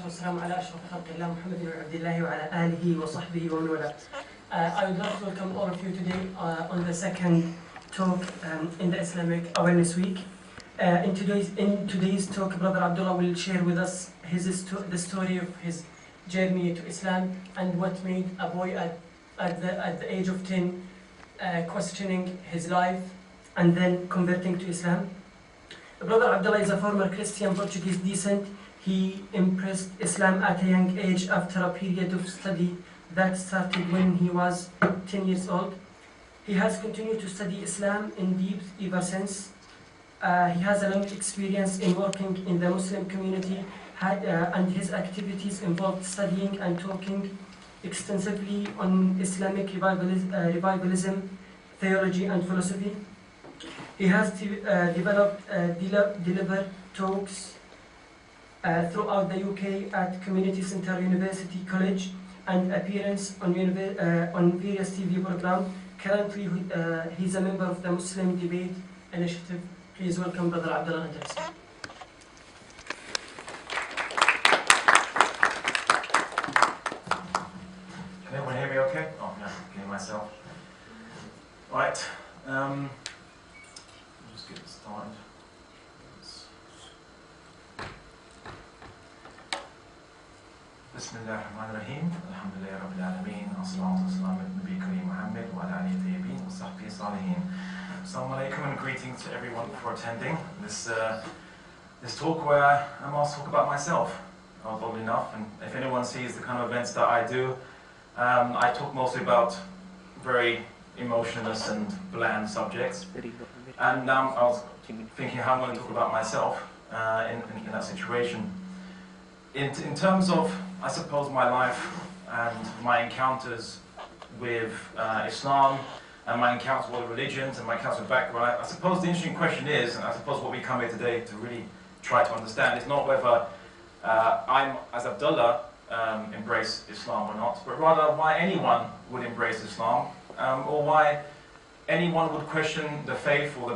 والسلام على أشرف خلق الله محمد بن عبد الله وعلى آله وصحبه ومن والاه. I would like to welcome all of you today on the second talk in the Islamic Awareness Week. In today's talk, Brother Abdullah will share with us the story of his journey to Islam and what made a boy at the age of 10 questioning his life and then converting to Islam. Brother Abdullah is a former Christian Portuguese descent. He embraced Islam at a young age after a period of study that started when he was 10 years old. He has continued to study Islam in depth ever since. He has a long experience in working in the Muslim community and his activities involved studying and talking extensively on Islamic revivalism, theology and philosophy. He has delivered talks throughout the UK at Community Centre University College and appearance on various TV programs. Currently, he's a member of the Muslim Debate Initiative. Please welcome Brother Abdullah. Can everyone hear me okay? Oh, yeah, I can hear myself. Right. Just get started. بسم الله الرحمن الرحيم الحمد لله رب العالمين والصلاة والسلام على النبي الكريم محمد وعلى آله الطيبين وصحبه الصالحين. Assalamu alaikum and greetings to everyone for attending this talk where I'm asked to talk about myself, oddly enough. And if anyone sees the kind of events that I do, I talk mostly about very emotionless and bland subjects. And now I was thinking how I'm going to talk about myself in that situation. In terms of, I suppose, my life and my encounters with Islam and my encounters with religions and my encounters with background, I suppose the interesting question is, and I suppose what we come here today to really try to understand, is not whether I'm, as Abdullah, embrace Islam or not, but rather why anyone would embrace Islam, or why anyone would question the faith or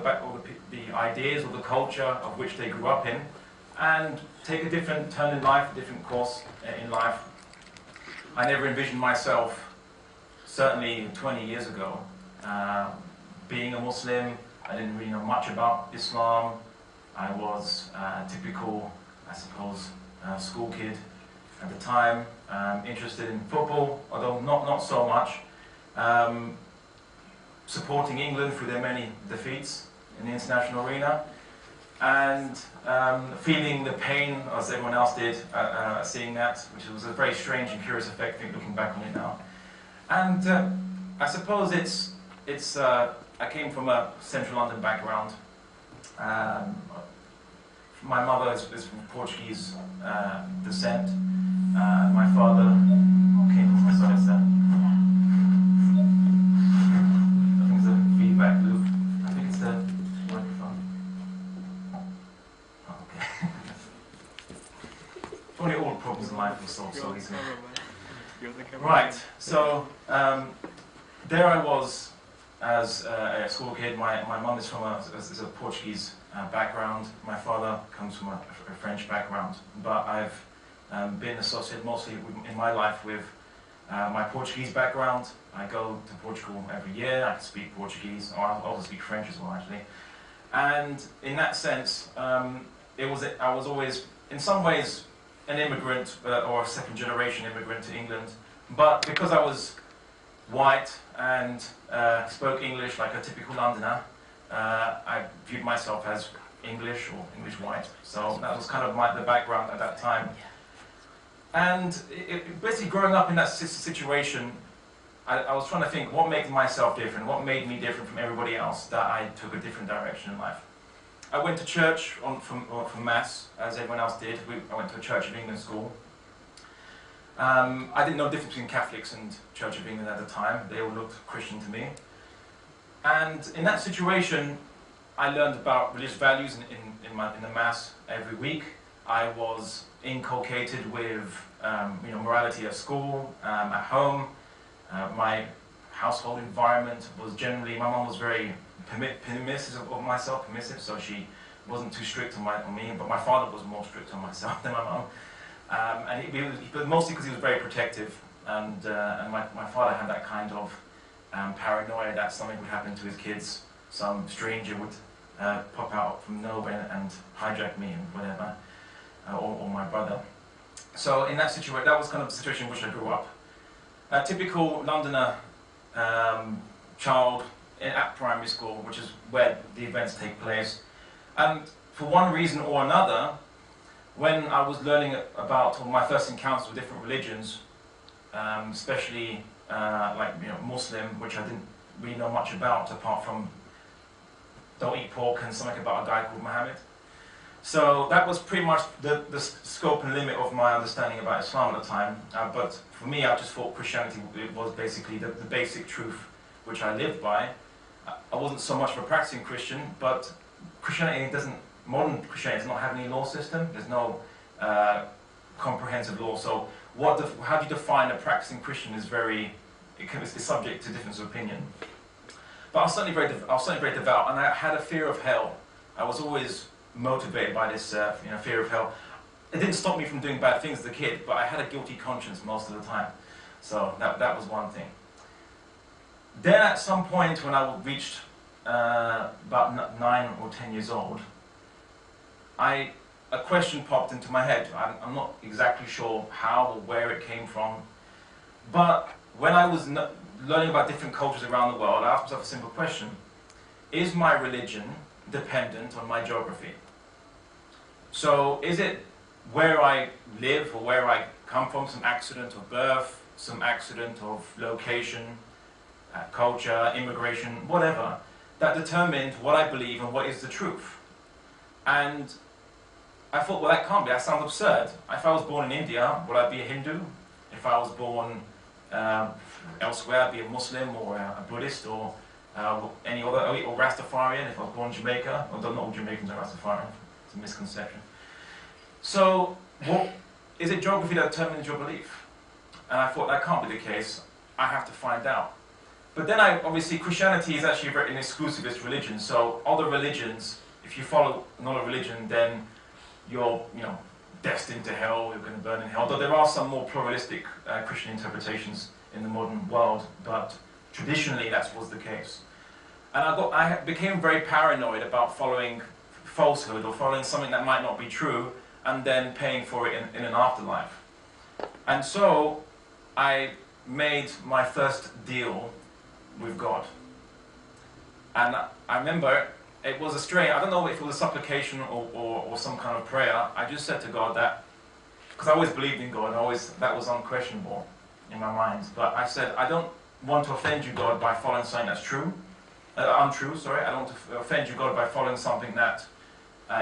the ideas or the culture of which they grew up in, and take a different turn in life, a different course in life. I never envisioned myself, certainly 20 years ago, being a Muslim. I didn't really know much about Islam. I was a typical, I suppose, school kid at the time, interested in football, although not so much, supporting England through their many defeats in the international arena, and feeling the pain as everyone else did, seeing that, which was a very strange and curious effect, looking back on it now. And I suppose I came from a central London background. My mother is from Portuguese descent. My father came from my side. I think it's a feedback loop. I think it's the microphone. Oh, okay. Only all problems in life are solved so easily. Right, so there I was as a school kid. My mum is from a Portuguese background. My father comes from a French background. But I've been associated mostly in my life with my Portuguese background. I go to Portugal every year. I speak Portuguese, or I also speak French as well, actually. And in that sense, I was always, in some ways, an immigrant or a second-generation immigrant to England. But because I was white and spoke English like a typical Londoner, I viewed myself as English or English white. So that was kind of the background at that time. And basically growing up in that situation, I was trying to think what made myself different, what made me different from everybody else, that I took a different direction in life. I went to church for Mass, as everyone else did. I went to a Church of England school. I didn't know the difference between Catholics and Church of England at the time. They all looked Christian to me. And in that situation, I learned about religious values in the Mass every week. I was inculcated with morality at school, at home. My household environment was generally, my mum was very permissive of myself, so she wasn't too strict on me, but my father was more strict on myself than my mum. But mostly because he was very protective, and my father had that kind of paranoia that something would happen to his kids, some stranger would pop out from nowhere and hijack me and whatever, or my brother. So in that situation, that was kind of the situation in which I grew up. A typical Londoner child at primary school, which is where the events take place. And for one reason or another, when I was learning about my first encounters with different religions, especially like Muslim, which I didn't really know much about apart from don't eat pork and something about a guy called Muhammad. So that was pretty much the scope and limit of my understanding about Islam at the time. But for me, I just thought Christianity was basically the basic truth which I lived by. I wasn't so much of a practicing Christian, but modern Christianity does not have any law system. There's no comprehensive law. So how do you define a practicing Christian is it's subject to difference of opinion. But I was certainly very devout, and I had a fear of hell. I was always motivated by this fear of hell. It didn't stop me from doing bad things as a kid, but I had a guilty conscience most of the time. So that was one thing. Then at some point when I reached about 9 or 10 years old, a question popped into my head. I'm not exactly sure how or where it came from, but when I was learning about different cultures around the world, I asked myself a simple question. Is my religion dependent on my geography? So is it where I live or where I come from, some accident of birth, some accident of location, culture, immigration, whatever, that determined what I believe and what is the truth? And I thought, well, that can't be. That sounds absurd. If I was born in India, would I be a Hindu? If I was born elsewhere, I'd be a Muslim or a Buddhist or any other, or Rastafarian. If I was born in Jamaica, although not all Jamaicans are Rastafarian, it's a misconception. So, is it geography that determines your belief? And I thought that can't be the case. I have to find out. But then obviously Christianity is actually an exclusivist religion. So other religions, if you follow another religion, then you're destined to hell. You're going to burn in hell. Though there are some more pluralistic Christian interpretations in the modern world, but traditionally that was the case. And I became very paranoid about following falsehood or following something that might not be true, and then paying for it in an afterlife. And so I made my first deal with God. And I remember it was a strange, I don't know if it was a supplication or some kind of prayer. I just said to God that, because I always believed in God, that was unquestionable in my mind. But I said, I don't want to offend you, God, by following something that's untrue, sorry. I don't want to offend you, God, by following something that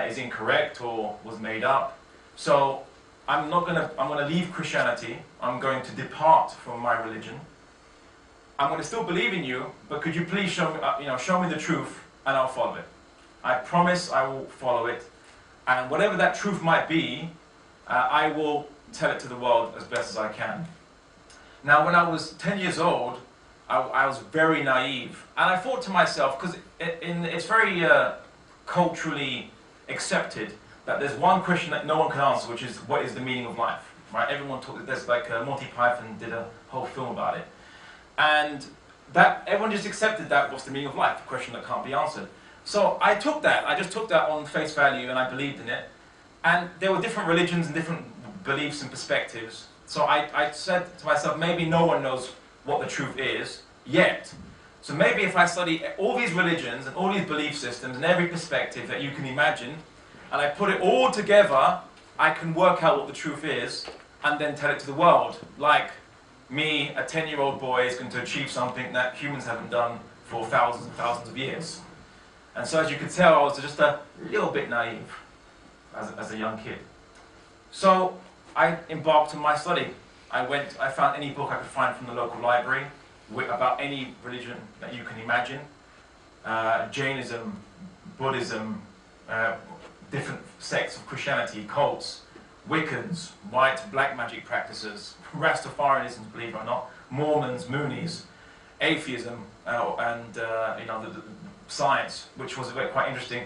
is incorrect or was made up. So I'm going to leave Christianity. I'm going to depart from my religion. I'm going to still believe in you, but could you please show me the truth, and I'll follow it. I promise I will follow it, and whatever that truth might be, I will tell it to the world as best as I can. Now, when I was 10 years old, I was very naive, and I thought to myself, because it's very culturally accepted that there's one question that no one can answer, which is, what is the meaning of life? Right? Everyone talks. There's like Monty Python did a whole film about it. And that everyone just accepted that what's the meaning of life, a question that can't be answered. So I just took that on face value, and I believed in it. And there were different religions and different beliefs and perspectives. So I said to myself, maybe no one knows what the truth is yet. So maybe if I study all these religions and all these belief systems and every perspective that you can imagine, and I put it all together, I can work out what the truth is and then tell it to the world. Like, me, a 10-year-old boy, is going to achieve something that humans haven't done for thousands and thousands of years. And so as you could tell, I was just a little bit naive as a young kid. So I embarked on my study. I found any book I could find from the local library about any religion that you can imagine. Jainism, Buddhism, different sects of Christianity, cults, Wiccans, white, black magic practices, Rastafarianism, believe it or not, Mormons, Moonies, atheism, and the science, which was quite interesting.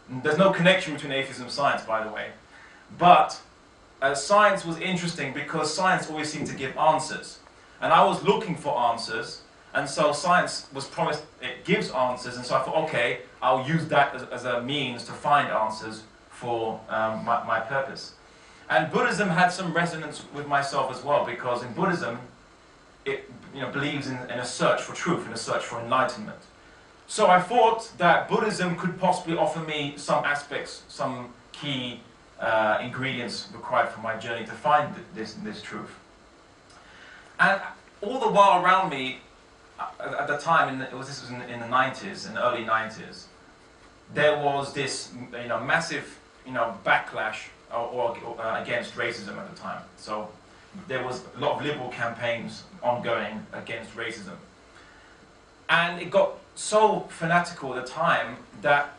There's no connection between atheism and science, by the way, but science was interesting because science always seemed to give answers. And I was looking for answers, and so science was promised it gives answers, and so I thought, okay, I'll use that as a means to find answers for my purpose. And Buddhism had some resonance with myself as well, because in Buddhism, it believes in a search for truth, in a search for enlightenment. So I thought that Buddhism could possibly offer me some aspects, some key ingredients required for my journey to find this truth. And all the while around me, at the time, this was in the 90s, in the early 90s, there was this massive backlash against racism at the time. So there was a lot of liberal campaigns ongoing against racism. And it got so fanatical at the time that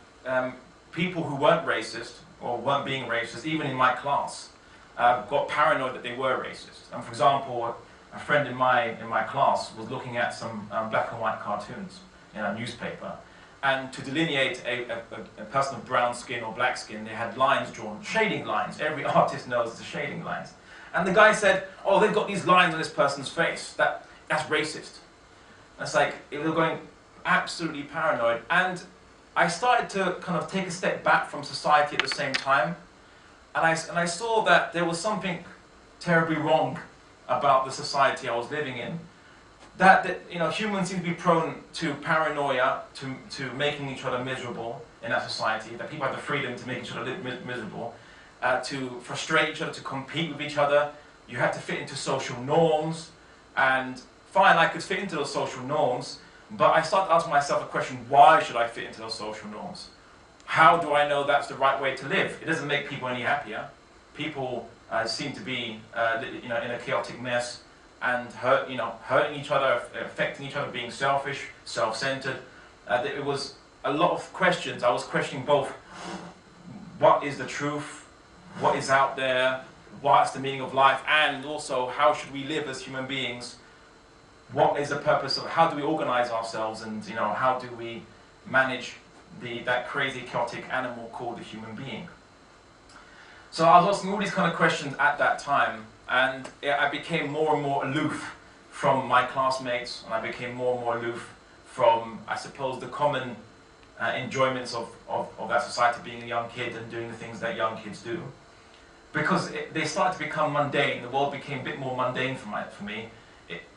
people who weren't racist, or weren't being racist, even in my class, got paranoid that they were racist. And for example, a friend in my class was looking at some black and white cartoons in a newspaper, and to delineate a person of brown skin or black skin, they had lines drawn, shading lines. Every artist knows the shading lines. And the guy said, oh, they've got these lines on this person's face. That's racist. And it's like, they were going absolutely paranoid. And I started to kind of take a step back from society at the same time. And I saw that there was something terribly wrong about the society I was living in. That humans seem to be prone to paranoia, to making each other miserable in that society, that people have the freedom to make each other miserable, to frustrate each other, to compete with each other. You had to fit into social norms, and fine, I could fit into those social norms, but I started asking myself a question, why should I fit into those social norms? How do I know that's the right way to live? It doesn't make people any happier. People seem to be in a chaotic mess, and hurting each other, affecting each other, being selfish, self-centered. It was a lot of questions. I was questioning both what is the truth, what is out there, what's the meaning of life, and also how should we live as human beings? What is the purpose of, how do we organize ourselves, and how do we manage that crazy, chaotic animal called the human being? So I was asking all these kind of questions at that time, and I became more and more aloof from my classmates, and I became more and more aloof from, I suppose, the common enjoyments of that society, being a young kid and doing the things that young kids do. Because they started to become mundane, the world became a bit more mundane for me.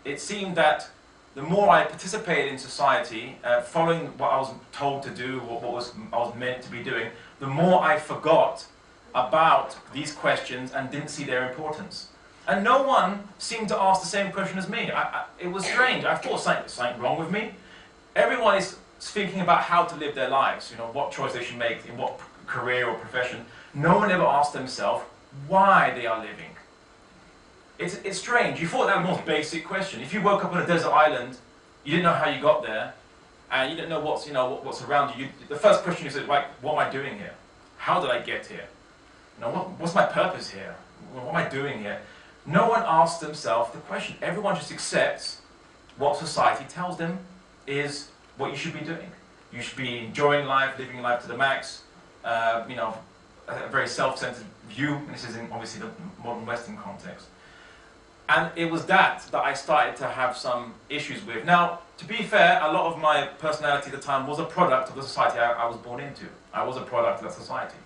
It seemed that the more I participated in society, following what I was told to do, what I was meant to be doing, the more I forgot about these questions and didn't see their importance. And no one seemed to ask the same question as me. It was strange. I thought something wrong with me. Everyone is thinking about how to live their lives, what choice they should make, in what career or profession. No one ever asked themselves why they are living. It's strange. You thought that was the most basic question. If you woke up on a desert island, you didn't know how you got there, and you didn't know what's around you. The first question you said, like, what am I doing here? How did I get here? What's my purpose here? What am I doing here? No one asks themselves the question. Everyone just accepts what society tells them is what you should be doing. You should be enjoying life, living life to the max. A very self-centered view. And this is in obviously the modern Western context. And it was that I started to have some issues with. Now, to be fair, a lot of my personality at the time was a product of the society I was born into. I was a product of that society.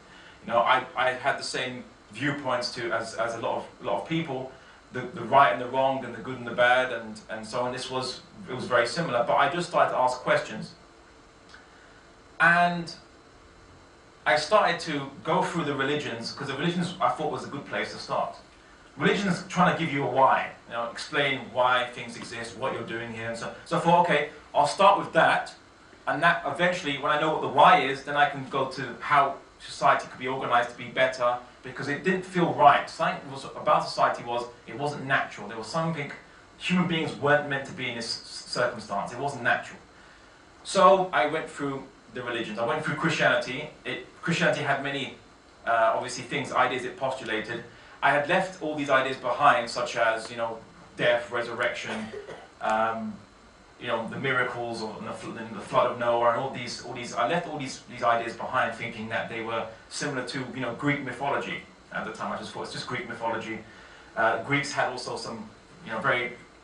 I had the same viewpoints as a lot of people, the right and the wrong, and the good and the bad, and so on. It was very similar, but I just started to ask questions. And I started to go through the religions, because the religions I thought was a good place to start. Religion's trying to give you a why, explain why things exist, what you're doing here, and so I thought, okay, I'll start with that, and that eventually, when I know what the why is, then I can go to how society could be organized to be better, because it didn't feel right. Something about society it wasn't natural. There was something, human beings weren't meant to be in this circumstance. It wasn't natural. So I went through the religions. I went through Christianity. Christianity had many, obviously, ideas it postulated. I had left all these ideas behind, such as, death, resurrection, the miracles in the flood of Noah, and all these. I left all these ideas behind, thinking that they were similar to, Greek mythology, at the time. I just thought it's just Greek mythology. Greeks had also some,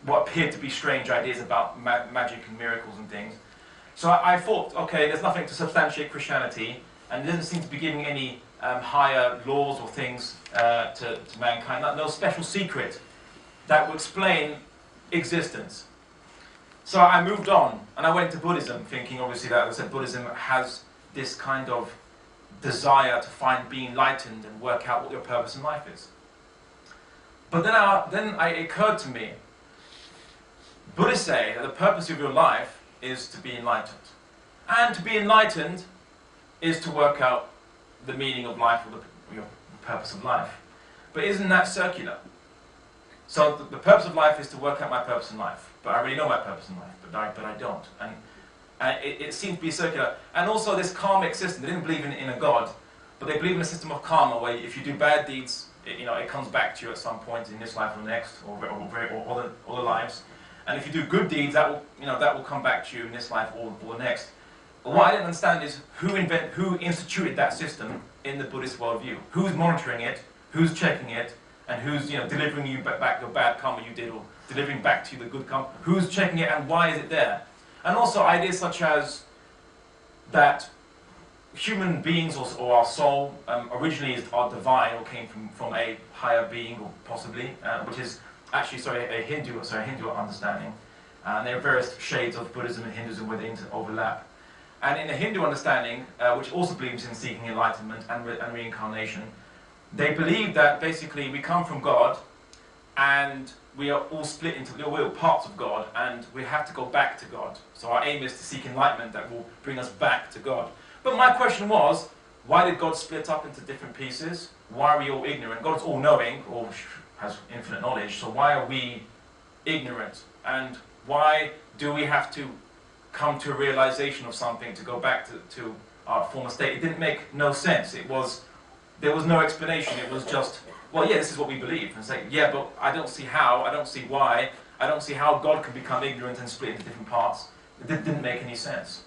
what appeared to be strange ideas about magic and miracles and things. So I thought, okay, there's nothing to substantiate Christianity, and it doesn't seem to be giving any higher laws or things to mankind. No special secret that will explain existence. So I moved on, and I went to Buddhism, thinking obviously that, as I said, Buddhism has this kind of desire to being enlightened and work out what your purpose in life is. But then it occurred to me, Buddhists say that the purpose of your life is to be enlightened. And to be enlightened is to work out the meaning of life, or your purpose of life. But isn't that circular? So the purpose of life is to work out my purpose in life. But I already know my purpose in life, but I don't. And it seems to be circular. And also this karmic system, they didn't believe in a God, but they believe in a system of karma where if you do bad deeds, it comes back to you at some point in this life or next, or the lives. And if you do good deeds, that will come back to you in this life or the next. But what I didn't understand is who instituted that system in the Buddhist worldview. Who's monitoring it, who's checking it, and who's delivering you back your bad karma you did, or delivering back to you the good karma. Who's checking it, and why is it there? And also ideas such as that human beings or our soul originally are divine, or came from a higher being, or possibly, which is actually a Hindu understanding. And there are various shades of Buddhism and Hinduism where they overlap. And in the Hindu understanding, which also believes in seeking enlightenment and reincarnation, they believe that basically we come from God, and we are all split into, we're all parts of God, and we have to go back to God. So our aim is to seek enlightenment that will bring us back to God. But my question was, why did God split up into different pieces? Why are we all ignorant? God's all-knowing, or has infinite knowledge, so why are we ignorant? And why do we have to come to a realization of something to go back to our former state? It didn't make no sense. There was no explanation. It was just, well, yeah, this is what we believe. And say, yeah, but I don't see how, I don't see why, I don't see how God can become ignorant and split into different parts. It didn't make any sense.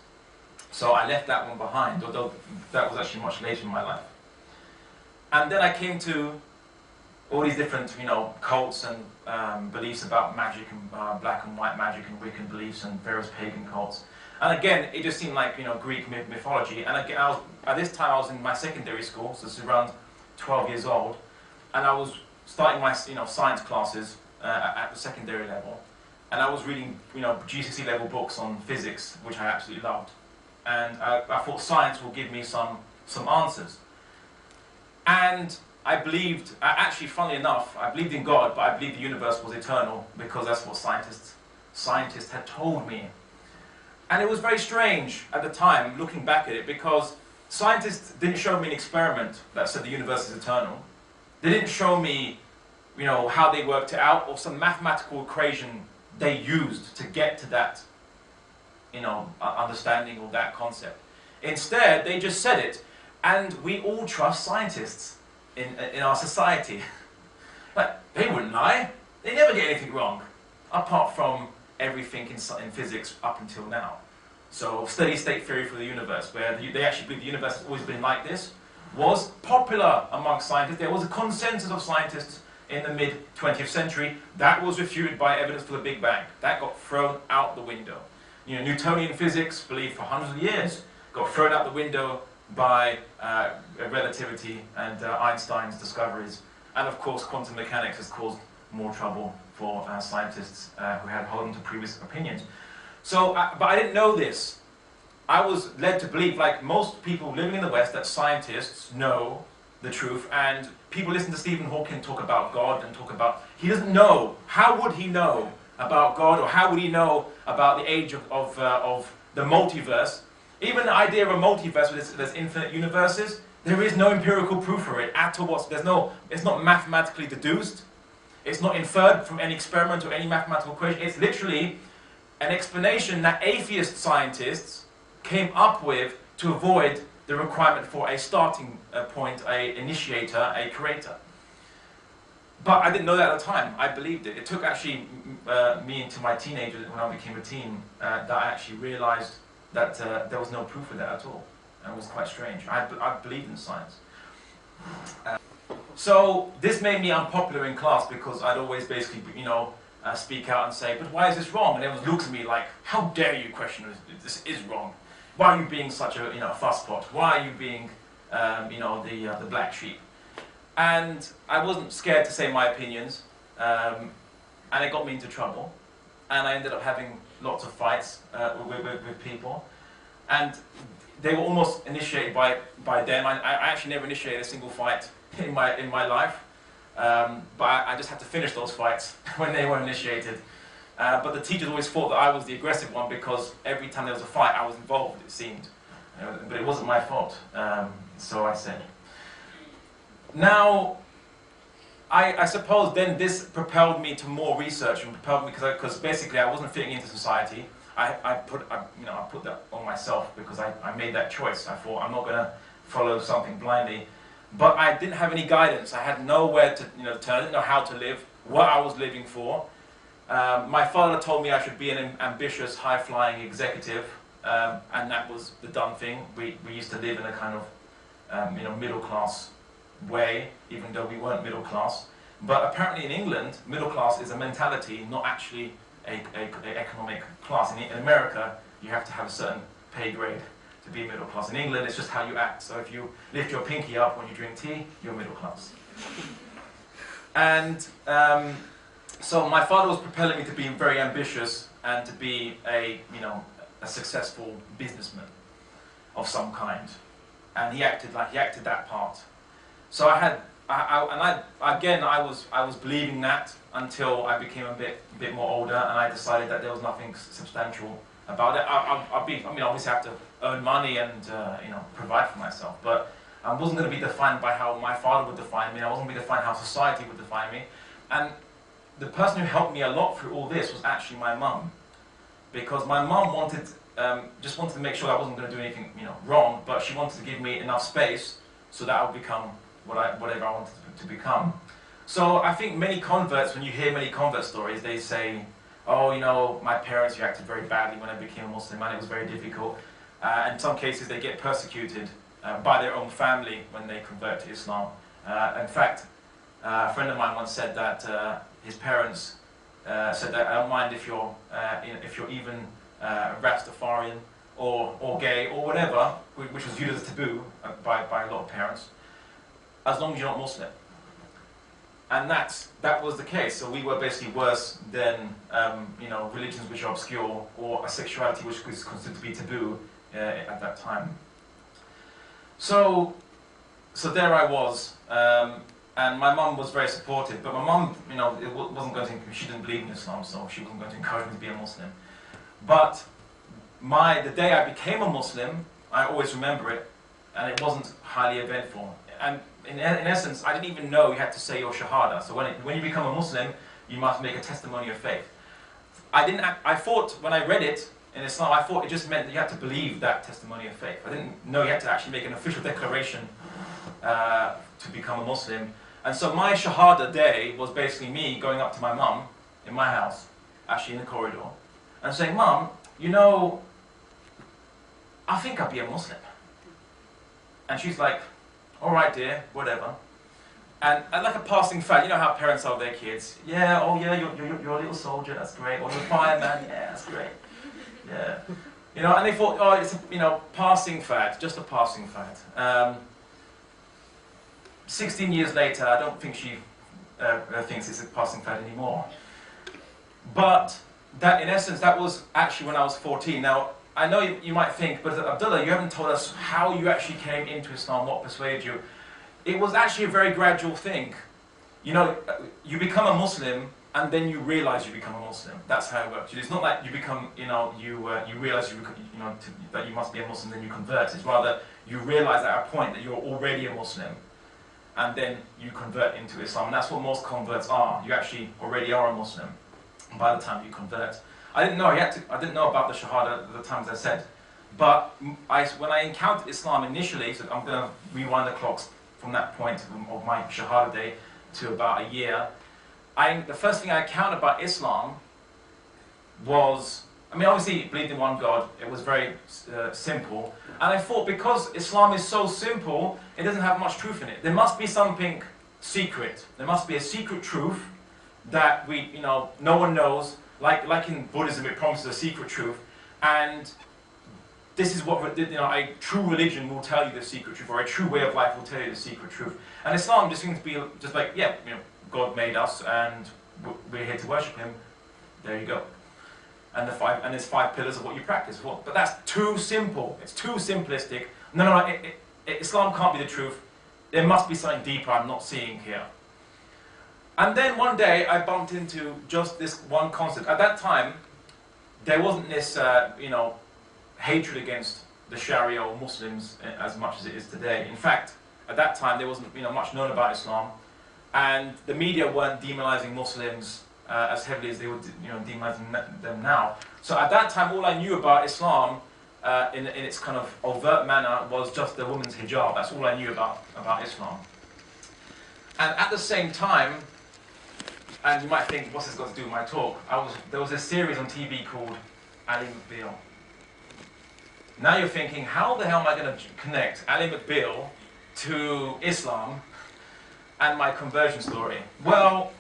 So I left that one behind, although that was actually much later in my life. And then I came to all these different, cults and beliefs about magic and black and white magic and Wiccan beliefs and various pagan cults. And again, it just seemed like, Greek mythology. And again, at this time I was in my secondary school, so this is around 12 years old, and I was starting my, science classes at the secondary level, and I was reading, GCSE level books on physics, which I absolutely loved. And I thought science will give me some answers. And I believed, actually, funnily enough, I believed in God, but I believed the universe was eternal, because that's what scientists had told me. And it was very strange at the time, looking back at it, because scientists didn't show me an experiment that said the universe is eternal. They didn't show me, how they worked it out, or some mathematical equation they used to get to that, understanding or that concept. Instead, they just said it, and we all trust scientists in our society. Like, they wouldn't lie. They never get anything wrong, apart from everything in physics up until now. So steady state theory for the universe, where they actually believe the universe has always been like this, was popular among scientists. There was a consensus of scientists in the mid-20th century. That was refuted by evidence for the Big Bang. That got thrown out the window. Newtonian physics, believed for hundreds of years, got thrown out the window by relativity and Einstein's discoveries. And of course, quantum mechanics has caused more trouble for scientists who had held on to previous opinions. So, but I didn't know this. I was led to believe, like most people living in the West, that scientists know the truth, and people listen to Stephen Hawking talk about God and talk about, he doesn't know. How would he know about God, or how would he know about the age of the multiverse? Even the idea of a multiverse where there's infinite universes, there is no empirical proof for it at all. It's not mathematically deduced. It's not inferred from any experiment or any mathematical equation. It's literally an explanation that atheist scientists came up with to avoid the requirement for a starting point, an initiator, a creator. But I didn't know that at the time. I believed it. It took actually me into my teenager, when I became a teen, that I actually realized that there was no proof of that at all. And it was quite strange. I believed in science. So this made me unpopular in class because I'd always basically, speak out and say, but why is this wrong? And everyone looks at me like, how dare you question this is wrong? Why are you being such a fusspot? Why are you being the black sheep? And I wasn't scared to say my opinions, and it got me into trouble. And I ended up having lots of fights with people, and they were almost initiated by them. I actually never initiated a single fight in my life, but I just had to finish those fights when they were initiated. But the teachers always thought that I was the aggressive one because every time there was a fight, I was involved, it seemed. But it wasn't my fault, so I said. Now, I suppose then this propelled me to more research and propelled me because basically I wasn't fitting into society. I put that on myself because I made that choice. I thought I'm not going to follow something blindly, but I didn't have any guidance. I had nowhere to turn. I didn't know how to live, what I was living for. My father told me I should be an ambitious, high-flying executive, and that was the done thing. We used to live in a kind of middle-class way, even though we weren't middle class. But apparently in England, middle class is a mentality, not actually an economic class. In America, you have to have a certain pay grade to be middle class. In England, it's just how you act. So if you lift your pinky up when you drink tea, you're middle class. And so my father was propelling me to be very ambitious and to be a successful businessman of some kind. And he acted that part. So I was believing that until I became a bit more older, and I decided that there was nothing substantial about it. Obviously I have to earn money and provide for myself, but I wasn't going to be defined by how my father would define me. I wasn't going to be defined how society would define me. And the person who helped me a lot through all this was actually my mum, because my mum just wanted to make sure I wasn't going to do anything wrong, but she wanted to give me enough space so that I would become whatever I wanted to become. So I think many converts, when you hear many convert stories, they say, oh, my parents reacted very badly when I became a Muslim and it was very difficult. In some cases they get persecuted by their own family when they convert to Islam. In fact, a friend of mine once said that his parents said that I don't mind if you're even Rastafarian or gay or whatever, which was viewed as a taboo by a lot of parents, as long as you're not Muslim. And that was the case. So we were basically worse than religions which are obscure or a sexuality which was considered to be taboo at that time. So there I was, and my mum was very supportive. But my mum, wasn't going to. She didn't believe in Islam, so she wasn't going to encourage me to be a Muslim. But the day I became a Muslim, I always remember it, and it wasn't highly eventful. And in essence, I didn't even know you had to say your Shahada. So when you become a Muslim, you must make a testimony of faith. I thought, when I read it in Islam, I thought it just meant that you had to believe that testimony of faith. I didn't know you had to actually make an official declaration to become a Muslim. And so my Shahada day was basically me going up to my mum in my house, actually in the corridor, and saying, Mum, I think I'll be a Muslim. And she's like, all right, dear, whatever. And like a passing fact, you know how parents are with their kids. Yeah, oh yeah, you're a little soldier, that's great. Or you're a fireman, yeah, that's great. Yeah. And they thought, oh, it's a, passing fad, just a passing fad. 16 years later, I don't think she thinks it's a passing fad anymore. But that, in essence, that was actually when I was 14. Now, I know you might think, but Abdullah, you haven't told us how you actually came into Islam, what persuaded you. It was actually a very gradual thing. You become a Muslim, and then you realize you become a Muslim. That's how it works. It's not like you become, you realize that you must be a Muslim, then you convert. It's rather you realize at a point that you're already a Muslim, and then you convert into Islam. And that's what most converts are. You actually already are a Muslim by the time you convert. I didn't know about the Shahada at the time, as I said. But when I encountered Islam initially, so I'm going to rewind the clocks from that point of my Shahada day to about a year. The first thing I encountered about Islam was, obviously, believed in one God. It was very simple. And I thought, because Islam is so simple, it doesn't have much truth in it. There must be something secret. There must be a secret truth that no one knows. Like in Buddhism, it promises a secret truth, and this is what a true religion will tell you the secret truth, or a true way of life will tell you the secret truth. And Islam just seems to be just like, yeah, God made us, and we're here to worship Him. There you go. And there's 5 pillars of what you practice. But that's too simple. It's too simplistic. No. Islam can't be the truth. There must be something deeper I'm not seeing here. And then one day I bumped into just this one concept. At that time, there wasn't this, hatred against the Sharia or Muslims as much as it is today. In fact, at that time there wasn't much known about Islam, and the media weren't demonizing Muslims as heavily as they were demonizing them now. So at that time, all I knew about Islam in its kind of overt manner was just the woman's hijab. That's all I knew about Islam. And at the same time, and you might think, what's this got to do with my talk? There was a series on TV called Ali McBeal. Now you're thinking, how the hell am I going to connect Ali McBeal to Islam and my conversion story? Well,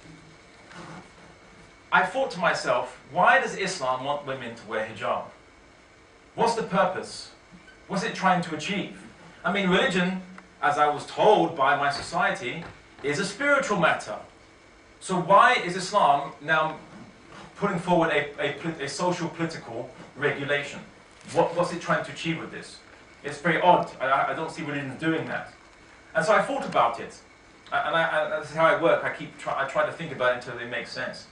I thought to myself, why does Islam want women to wear hijab? What's the purpose? What's it trying to achieve? I mean, religion, as I was told by my society, is a spiritual matter. So why is Islam now putting forward a social political regulation? What's it trying to achieve with this? It's very odd. I don't see religion doing that. And so I thought about it. And this is how I work. I try to think about it until it makes sense.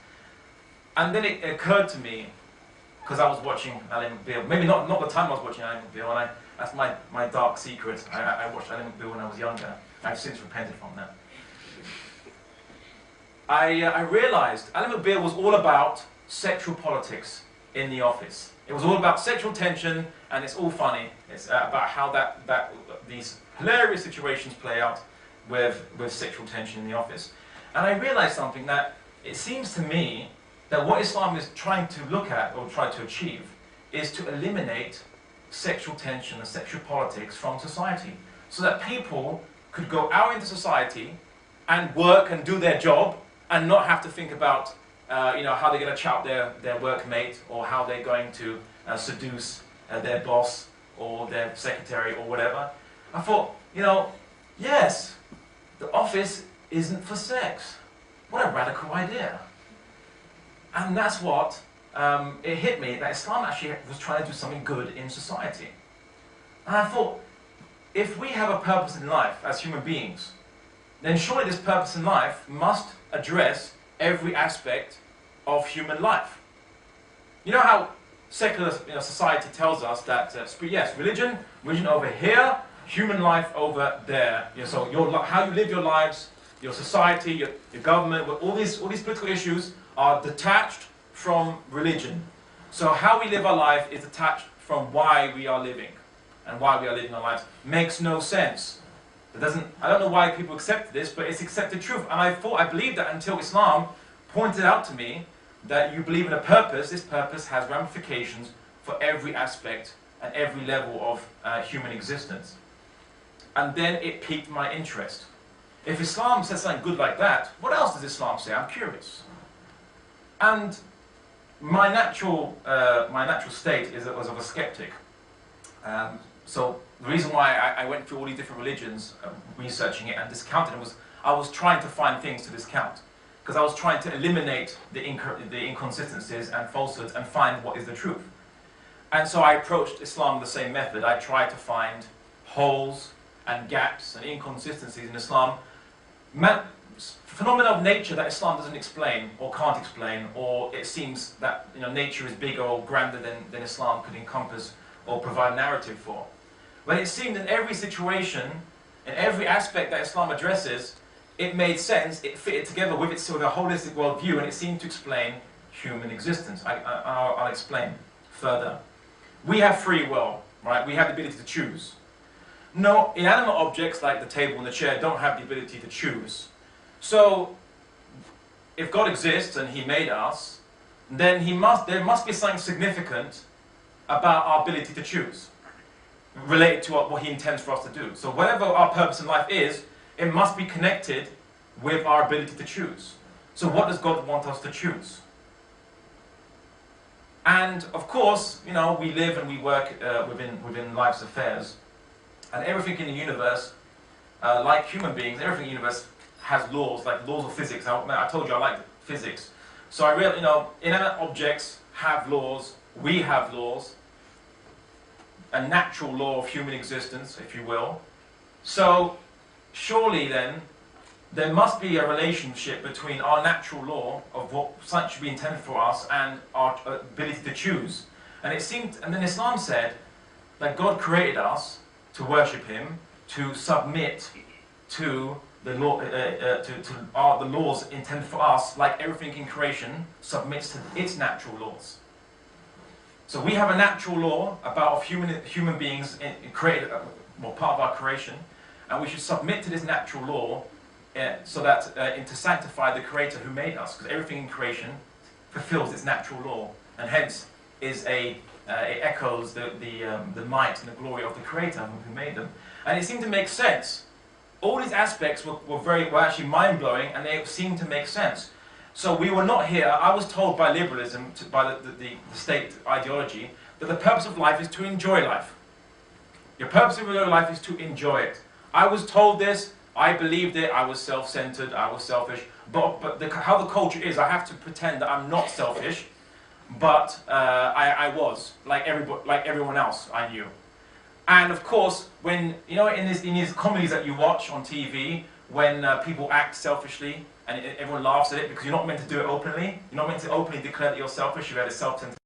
And then it occurred to me, because I was watching Ali McBeal, maybe not the time I was watching Ali McBeal, and that's my dark secret. I watched Ali McBeal when I was younger. I've since repented from that. I realized Ali McBeal was all about sexual politics in the office. It was all about sexual tension, and it's all funny. It's about how these hilarious situations play out with sexual tension in the office. And I realized something, that it seems to me that what Islam is trying to look at, or try to achieve, is to eliminate sexual tension and sexual politics from society, so that people could go out into society and work and do their job, and not have to think about how they're going to chat their workmate, or how they're going to seduce their boss or their secretary or whatever. I thought, yes, the office isn't for sex. What a radical idea. And that's what it hit me, that Islam actually was trying to do something good in society. And I thought, if we have a purpose in life as human beings, then surely this purpose in life must address every aspect of human life. You know how secular society tells us that, yes, religion over here, human life over there. So how you live your lives, your society, your government, all these political issues are detached from religion. So how we live our life is detached from why we are living, and why we are living our lives. Makes no sense. I don't know why people accept this, but it's accepted truth. And I believed that until Islam pointed out to me that you believe in a purpose. This purpose has ramifications for every aspect and every level of human existence. And then it piqued my interest. If Islam says something good like that, what else does Islam say? I'm curious. And my natural state was of a skeptic. So the reason why I went through all these different religions, researching it and discounting it, was I was trying to find things to discount. Because I was trying to eliminate the inconsistencies and falsehoods and find what is the truth. And so I approached Islam with the same method. I tried to find holes and gaps and inconsistencies in Islam. Phenomena of nature that Islam doesn't explain or can't explain, or it seems that nature is bigger or grander than Islam could encompass or provide narrative for. But it seemed in every situation, in every aspect that Islam addresses, it made sense, it fitted together with its sort of holistic worldview, and it seemed to explain human existence. I'll explain further. We have free will, right? We have the ability to choose. No, inanimate objects like the table and the chair don't have the ability to choose. So, if God exists and He made us, then there must be something significant about our ability to choose, related to what He intends for us to do. So whatever our purpose in life is, it must be connected with our ability to choose. So what does God want us to choose? And of course, you know, we live and we work within life's affairs, and everything in the universe, like human beings, everything in the universe has laws, like laws of physics. I told you I like physics. So I really, you know, inanimate objects have laws, we have laws, a natural law of human existence, if you will. So surely then, there must be a relationship between our natural law of what something should be intended for us and our ability to choose. And it seemed, and then Islam said that God created us to worship Him, to submit to the law, the laws intended for us, like everything in creation submits to its natural laws. So we have a natural law about human beings created, well, part of our creation, and we should submit to this natural law so that to sanctify the Creator who made us, because everything in creation fulfills its natural law, and hence it echoes the might and the glory of the Creator who made them. And it seemed to make sense. All these aspects were actually mind-blowing, and they seemed to make sense. So we were not here. I was told by liberalism, by the state ideology, that the purpose of life is to enjoy life. Your purpose of your life is to enjoy it. I was told this. I believed it. I was self-centered. I was selfish. But how the culture is, I have to pretend that I'm not selfish, but I was like everyone else I knew. And of course, when you know in these comedies that you watch on TV, when people act selfishly and everyone laughs at it because you're not meant to do it openly. You're not meant to openly declare that you're selfish. You had a self-centered